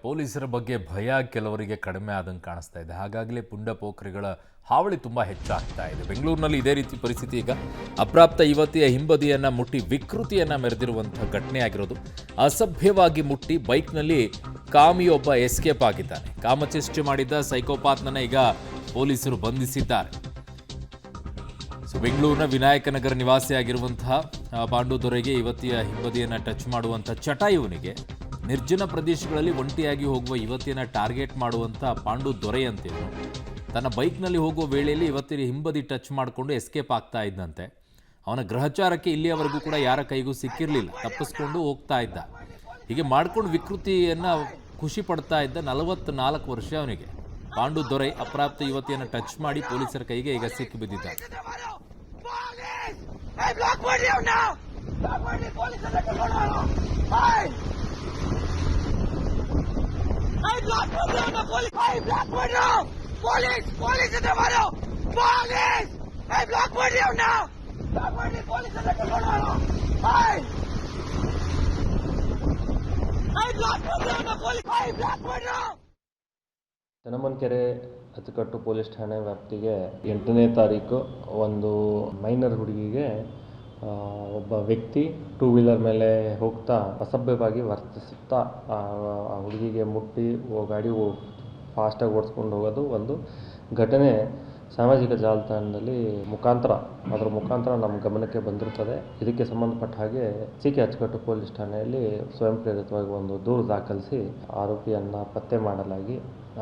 ಪೊಲೀಸರ ಬಗ್ಗೆ ಭಯ ಕೆಲವರಿಗೆ ಕಡಿಮೆ ಆದಂಗೆ ಕಾಣಿಸ್ತಾ ಇದೆ. ಹಾಗಾಗಲೇ ಪುಂಡ ಪೋಖರಿಗಳ ಹಾವಳಿ ತುಂಬ ಹೆಚ್ಚಾಗ್ತಾ ಇದೆ. ಬೆಂಗಳೂರಿನಲ್ಲಿ ಇದೇ ರೀತಿ ಪರಿಸ್ಥಿತಿ. ಈಗ ಅಪ್ರಾಪ್ತ ಯುವತಿಯ ಹಿಂಬದಿಯನ್ನು ಮುಟ್ಟಿ ವಿಕೃತಿಯನ್ನು ಮೆರೆದಿರುವಂಥ ಘಟನೆ ಆಗಿರೋದು. ಅಸಭ್ಯವಾಗಿ ಮುಟ್ಟಿ ಬೈಕ್ನಲ್ಲಿ ಕಾಮಿಯೊಬ್ಬ ಎಸ್ಕೇಪ್ ಆಗಿದ್ದಾನೆ. ಕಾಮಚೇಷ್ಟೆ ಮಾಡಿದ್ದ ಸೈಕೋಪಾತ್ನನ್ನು ಈಗ ಪೊಲೀಸರು ಬಂಧಿಸಿದ್ದಾರೆ. ಬೆಂಗಳೂರಿನ ವಿನಾಯಕನಗರ ನಿವಾಸಿಯಾಗಿರುವಂತಹ ಪಾಂಡು ದೊರೆಗೆ ಯುವತಿಯ ಹಿಂಬದಿಯನ್ನು ಟಚ್ ಮಾಡುವಂಥ ಚಟ ಇವನಿಗೆ. ನಿರ್ಜನ ಪ್ರದೇಶಗಳಲ್ಲಿ ಒಂಟಿಯಾಗಿ ಹೋಗುವ ಯುವತಿಯನ್ನು ಟಾರ್ಗೆಟ್ ಮಾಡುವಂಥ ಪಾಂಡು ದೊರೆ ಅಂತಿದ್ರು. ತನ್ನ ಬೈಕ್ನಲ್ಲಿ ಹೋಗುವ ವೇಳೆಯಲ್ಲಿ ಯುವತಿಯ ಹಿಂಬದಿ ಟಚ್ ಮಾಡಿಕೊಂಡು ಎಸ್ಕೇಪ್ ಆಗ್ತಾ ಇದ್ದಂತೆ. ಅವನ ಗ್ರಹಚಾರಕ್ಕೆ ಇಲ್ಲಿಯವರೆಗೂ ಕೂಡ ಯಾರ ಕೈಗೂ ಸಿಕ್ಕಿರಲಿಲ್ಲ. ತಪ್ಪಿಸ್ಕೊಂಡು ಹೋಗ್ತಾ ಇದ್ದ. ಹೀಗೆ ಮಾಡ್ಕೊಂಡು ವಿಕೃತಿಯನ್ನು ಖುಷಿ ಪಡ್ತಾ ಇದ್ದ 44 ವರ್ಷ ಅವನಿಗೆ. ಪಾಂಡು ದೊರೆ ಅಪ್ರಾಪ್ತ ಯುವತಿಯನ್ನು ಟಚ್ ಮಾಡಿ ಪೊಲೀಸರ ಕೈಗೆ ಈಗ ಸಿಕ್ಕಿ ಬಿದ್ದಿದ್ದಾರೆ. ಚನ್ನಮ್ಮನಕೆರೆ ಅಚ್ಚುಕಟ್ಟು ಪೊಲೀಸ್ ಠಾಣೆ ವ್ಯಾಪ್ತಿಗೆ 8ನೇ ತಾರೀಕು ಒಂದು ಮೈನರ್ ಹುಡುಗಿಗೆ ಒಬ್ಬ ವ್ಯಕ್ತಿ 2 ವೀಲರ್ ಮೇಲೆ ಹೋಗ್ತಾ ಅಸಭ್ಯವಾಗಿ ವರ್ತಿಸುತ್ತಾ ಆ ಹುಡುಗಿಗೆ ಮುಟ್ಟಿ ಗಾಡಿ ಫಾಸ್ಟಾಗಿ ಓಡಿಸ್ಕೊಂಡು ಹೋಗೋದು ಒಂದು ಘಟನೆ ಸಾಮಾಜಿಕ ಜಾಲತಾಣದಲ್ಲಿ ಅದರ ಮುಖಾಂತರ ನಮ್ಮ ಗಮನಕ್ಕೆ ಬಂದಿರುತ್ತದೆ. ಇದಕ್ಕೆ ಸಂಬಂಧಪಟ್ಟ ಹಾಗೆ ಕೆ ಅಚ್ಚುಕಟ್ಟು ಪೊಲೀಸ್ ಠಾಣೆಯಲ್ಲಿ ಸ್ವಯಂ ಪ್ರೇರಿತವಾಗಿ ಒಂದು ದೂರು ದಾಖಲಿಸಿ ಆರೋಪಿಯನ್ನು ಪತ್ತೆ ಮಾಡಲಾಗಿ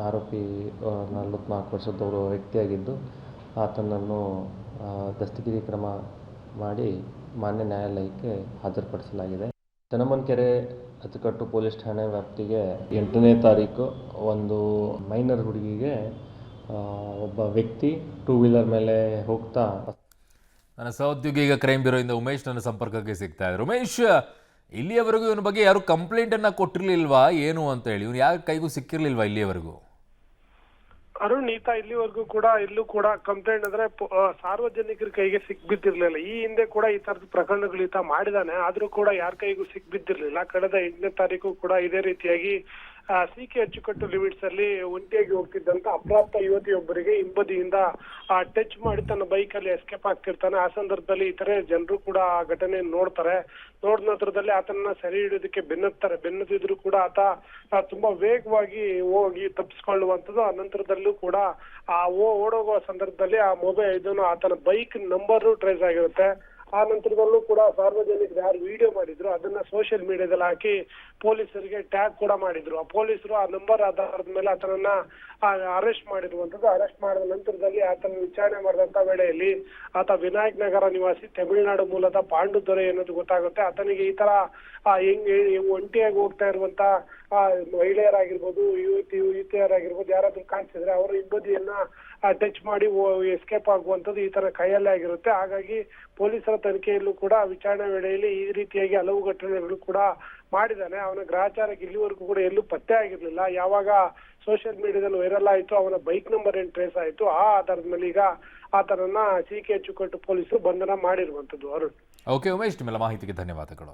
ಆರೋಪಿ 44 ವರ್ಷದವರು ವ್ಯಕ್ತಿಯಾಗಿದ್ದು ಆತನನ್ನು ದಸ್ತಗಿರಿ ಕ್ರಮ ಮಾಡಿ ಮಾನ್ಯ ನ್ಯಾಯಾಲಯಕ್ಕೆ ಹಾಜರುಪಡಿಸಲಾಗಿದೆ. ಚನ್ನಮ್ಮನಕೆರೆ ಅಚ್ಚುಕಟ್ಟು ಪೊಲೀಸ್ ಠಾಣೆ ವ್ಯಾಪ್ತಿಗೆ 8ನೇ ತಾರೀಕು ಒಂದು ಮೈನರ್ ಹುಡುಗಿಗೆ ಒಬ್ಬ ವ್ಯಕ್ತಿ 2 ವೀಲರ್ ಮೇಲೆ ಹೋಗ್ತಾ ನನ್ನ ಸಹೋದ್ಯೋಗಿ ಈಗ ಕ್ರೈಮ್ ಬ್ಯೂರೋಯಿಂದ ಉಮೇಶ್ ನನ್ನ ಸಂಪರ್ಕಕ್ಕೆ ಸಿಗ್ತಾ ಇದ್ದಾರೆ. ಉಮೇಶ್, ಇಲ್ಲಿಯವರೆಗೂ ಇವನ ಬಗ್ಗೆ ಯಾರು ಕಂಪ್ಲೇಂಟನ್ನು ಕೊಟ್ಟಿರಲಿಲ್ವಾ ಏನು ಅಂತ ಹೇಳಿ? ಇವನು ಯಾರ ಕೈಗೂ ಸಿಕ್ಕಿರಲಿಲ್ವಾ ಇಲ್ಲಿಯವರೆಗೂ? ಅರುಣ್, ಈತ ಇಲ್ಲಿವರೆಗೂ ಕೂಡ ಇಲ್ಲೂ ಕೂಡ ಕಂಪ್ಲೇಂಟ್ ಅಂದ್ರೆ ಸಾರ್ವಜನಿಕರ ಕೈಗೆ ಸಿಕ್ಬಿದ್ದಿರ್ಲಿಲ್ಲ. ಈ ಹಿಂದೆ ಕೂಡ ಈ ತರದ ಪ್ರಕರಣಗಳು ಈತ ಮಾಡಿದಾನೆ, ಆದ್ರೂ ಕೂಡ ಯಾರ ಕೈಗೂ ಸಿಕ್ಬಿದ್ದಿರ್ಲಿಲ್ಲ. ಕಳೆದ 8ನೇ ತಾರೀಕು ಕೂಡ ಇದೇ ರೀತಿಯಾಗಿ ಕೆ ಅಚ್ಚುಕಟ್ಟು ಲಿಮಿಟ್ಸ್ ಅಲ್ಲಿ ಒಂಟಿಯಾಗಿ ಹೋಗ್ತಿದ್ದಂತ ಅಪ್ರಾಪ್ತ ಯುವತಿಯೊಬ್ಬರಿಗೆ ಹಿಂಬದಿಯಿಂದ ಟಚ್ ಮಾಡಿ ತನ್ನ ಬೈಕ್ ಅಲ್ಲಿ ಎಸ್ಕೇಪ್ ಆಗ್ತಿರ್ತಾನೆ. ಆ ಸಂದರ್ಭದಲ್ಲಿ ಇತರೆ ಜನರು ಕೂಡ ಆ ಘಟನೆ ನೋಡ್ತಾರೆ. ನೋಡಿದ ನಂತರದಲ್ಲಿ ಆತನ ಸೆರೆ ಹಿಡಿಯೋದಕ್ಕೆ ಬೆನ್ನತ್ತಿದ್ರು ಕೂಡ ಆತ ತುಂಬಾ ವೇಗವಾಗಿ ಹೋಗಿ ತಪ್ಪಿಸ್ಕೊಳ್ಳುವಂಥದ್ದು. ಆ ನಂತರದಲ್ಲೂ ಕೂಡ ಆ ಓಡೋಗುವ ಸಂದರ್ಭದಲ್ಲಿ ಆ ಮೊಬೈಲ್ ಆತನ ಬೈಕ್ ನಂಬರ್ ಟ್ರೇಸ್ ಆಗಿರುತ್ತೆ. ಆ ನಂತರದಲ್ಲೂ ಕೂಡ ಸಾರ್ವಜನಿಕರು ಯಾರು ವಿಡಿಯೋ ಮಾಡಿದ್ರು ಅದನ್ನ ಸೋಷಿಯಲ್ ಮೀಡಿಯಾದಲ್ಲಿ ಹಾಕಿ ಪೊಲೀಸರಿಗೆ ಟ್ಯಾಗ್ ಕೂಡ ಮಾಡಿದ್ರು. ಆ ಪೊಲೀಸರು ಆ ನಂಬರ್ ಆಧಾರದ ಮೇಲೆ ಆತನನ್ನ ಅರೆಸ್ಟ್ ಮಾಡಿರುವಂತದ್ದು. ಅರೆಸ್ಟ್ ಮಾಡಿದ ನಂತರದಲ್ಲಿ ಆತನ ವಿಚಾರಣೆ ಮಾಡಿದಂತ ವೇಳೆಯಲ್ಲಿ ಆತ ವಿನಾಯಕ್ ನಗರ ನಿವಾಸಿ, ತಮಿಳುನಾಡು ಮೂಲದ ಪಾಂಡು ದೊರೆ ಅನ್ನೋದು ಗೊತ್ತಾಗುತ್ತೆ. ಆತನಿಗೆ ಈ ತರ ಒಂಟಿಯಾಗಿ ಹೋಗ್ತಾ ಇರುವಂತ ಮಹಿಳೆಯರಾಗಿರ್ಬೋದು, ಯುವತಿಯರಾಗಿರ್ಬೋದು ಯಾರಾದ್ರೂ ಕಾಣಿಸಿದ್ರೆ ಅವರ ಹಿಂಬದಿಯನ್ನ ಟಚ್ ಮಾಡಿ ಎಸ್ಕೇಪ್ ಆಗುವಂತದ್ದು ಈ ತರ ಕೈಯಲ್ಲೇ ಆಗಿರುತ್ತೆ. ಹಾಗಾಗಿ ಪೊಲೀಸರ ತನಿಖೆಯಲ್ಲೂ ಕೂಡ ವಿಚಾರಣೆ ವೇಳೆಯಲ್ಲಿ ಈ ರೀತಿಯಾಗಿ ಹಲವು ಘಟನೆಗಳು ಕೂಡ ಮಾಡಿದಾನೆ. ಅವನ ಗ್ರಹಚಾರಕ್ಕೆ ಇಲ್ಲಿವರೆಗೂ ಕೂಡ ಎಲ್ಲೂ ಪತ್ತೆ ಆಗಿರ್ಲಿಲ್ಲ. ಯಾವಾಗ ಸೋಷಿಯಲ್ ಮೀಡಿಯಾದಲ್ಲಿ ವೈರಲ್ ಆಯ್ತು, ಅವನ ಬೈಕ್ ನಂಬರ್ ಏನ್ ಟ್ರೇಸ್ ಆಯ್ತು, ಆ ಆಧಾರದ ಮೇಲೆ ಈಗ ಆತನನ್ನ ಕೆ ಅಚ್ಚುಕಟ್ಟು ಪೊಲೀಸರು ಬಂಧನ ಮಾಡಿರುವಂತದ್ದು. ಅರುಣ್. ಓಕೆ ಉಮೇಶ್, ನಿಮ್ಮೆಲ್ಲ ಮಾಹಿತಿಗೆ ಧನ್ಯವಾದಗಳು.